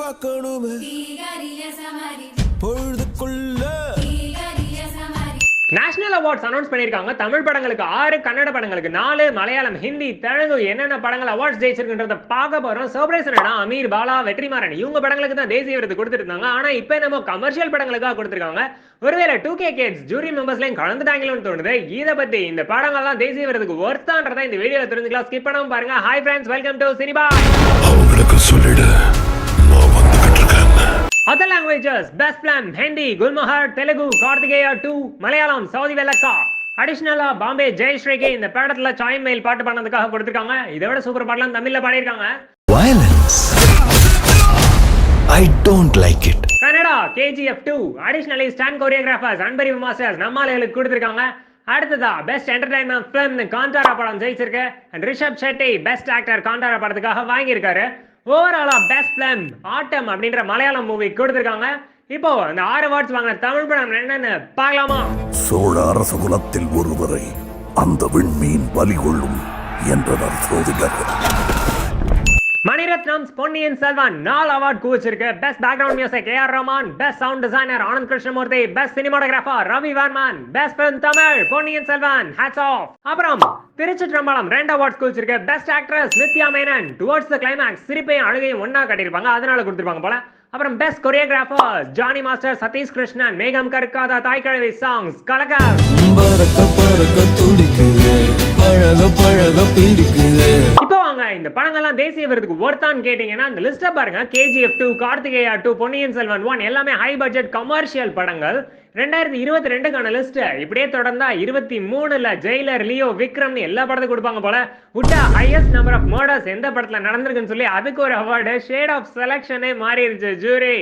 பார்க்கணுமே பொழுதுக்குள்ள. National awards announce பண்ணிருக்காங்க. தமிழ் படங்களுக்கு 6, கன்னட படங்களுக்கு 4, மலையாளம், ஹிந்தி, தெலுங்கு என்னென்ன படங்கள் அவார்ட்ஸ் ஜெயிச்சிருக்குன்றத பார்க்க போறோம். சர்ப்ரைஸ் என்னன்னா, அமீர், பாலா, வெற்றிமாறன் இவங்க படங்களுக்கு தான் தேசிய விருது கொடுத்துருந்தாங்க. ஆனா இப்போ நம்ம கமர்ஷியல் படங்களுக்காக கொடுத்துருக்காங்க. ஒருவேளை 2K கிட்ஸ் ஜூரி மெம்பர்ஸ்லையும் கலந்துட்டாங்களோன்னு தோணுது. இதை பத்தி இந்த படங்கள்லாம் தேசிய விருதுக்கு ஒர்த்தான்றதை இந்த வீடியோல தெரிஞ்சுக்கலாம். ஸ்கிப் பண்ணாம பாருங்க. Hi friends, welcome to cinema. அவங்களுக்கு சொல்லிடு நான் வந்துகிட்டு இருக்கேன். Other languages: Best Film Hindi, Gulmohar, Telugu, Kartikeya 2, Malayalam, Saudi Velaka. அடிஷனலா Bombay ஜெயஸ்ரீக்கு இந்த படத்துல சாய் மெயில் பாட்டு பண்ணதுக்காக கொடுத்திருக்காங்க. இதை விட சூப்பர் பாட்டுலாம் தமிழ்ல பாடியிருக்காங்க. Violence. I don't like it. Kannada KGF 2 additionally stunt choreographers Anbariv masters நம்மாளுக்கு கொடுத்திருக்காங்க. அடுத்ததா பெஸ்ட் என்டர்டைன்மெண்ட் ஃபிலிம் காந்தாரா படம் ஜெயிச்சிருக்கு. And Rishab Shetty best actor Kantara படத்துக்காக வாங்கியிருக்காரு. ஓவராலா பெஸ்ட் பிலிம் ஆட்டம் அப்படின்ற மலையாளம் மூவி கொடுத்திருக்காங்க. இப்போ இந்த 6 அவார்ட்ஸ் வாங்கின தமிழ் படம் என்னன்னு பார்க்கலாமா? சோழ அரச குலத்தில் ஒருவரை அந்த விண்மீன் பலி கொள்ளும் என்றனர் சோதிடர்கள். மணிரத்னம் பொன்னியின் செல்வன் 4 அவார்ட் குவிச்சிருக்கு. Best background music AR Rahman, best sound designer Anand Krishnamurthy, best cinematographer Ravi Varman, best film Tamil Ponniyin Selvan, hats off. அப்புறம் திருச்சிற்றம்பலம் 2 அவார்ட்ஸ் குவிச்சிருக்கு. Best actress Nithya Menen, towards the climax சிரிப்பையும் அழுகையும் ஒண்ணா கட்டியிருப்பாங்க, அதனால கொடுத்திருப்பாங்க போல. அப்புறம் best choreographer Jani master, Sathish Krishnan, மேகம் கற்காத தாய் கிழவி சாங்ஸ் கலக்க. இப்போ வாங்க இந்த படங்கள்லாம் தேசிய விருதுக்கு ஒர்த்தான்னு கேட்டீங்கன்னா இந்த லிஸ்ட்டை பாருங்க. KGF 2, கார்த்திகேயா 2, பொன்னியின் செல்வன் 1 எல்லாமே ஹை பட்ஜெட் கமர்ஷியல் படங்கள். 2022க்கான லிஸ்ட் இப்படியே தொடர்ந்தா 23ல ஜெயிலர், லியோ, விக்ரம்னு எல்லா படத்துக்கும் கொடுப்பாங்க போல. விட்டா ஹையஸ்ட் நம்பர் ஆஃப் மர்டர்ஸ் எந்த படத்துல நடந்திருக்குன்னு சொல்லி அதுக்கு ஒரு அவார்டு. ஷேட் ஆஃப் செலக்ஷனே மாறிடுச்சு ஜூரி.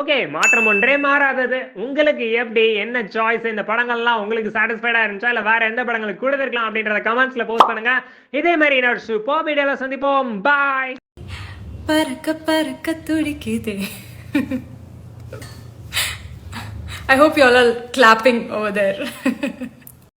ஓகே, மாற்றம் ஒன்றே மாறாதது. உங்களுக்கு எப்படி, என்ன சாய்ஸ்? இந்த படங்கள்லாம் உங்களுக்கு சாட்டிஸ்ஃபைடா இருந்துச்சா இல்ல வேற எந்த படங்களுக்கு கொடுத்துருக்கலாம் அப்படின்றத கமெண்ட்ஸ்ல போஸ்ட் பண்ணுங்க. இதே மாதிரி இன்னொரு சூப்பர் வீடியோல சந்திப்போம். பாய். பறக்க பறக்க துடிக்குதே. I hope you all are clapping over there.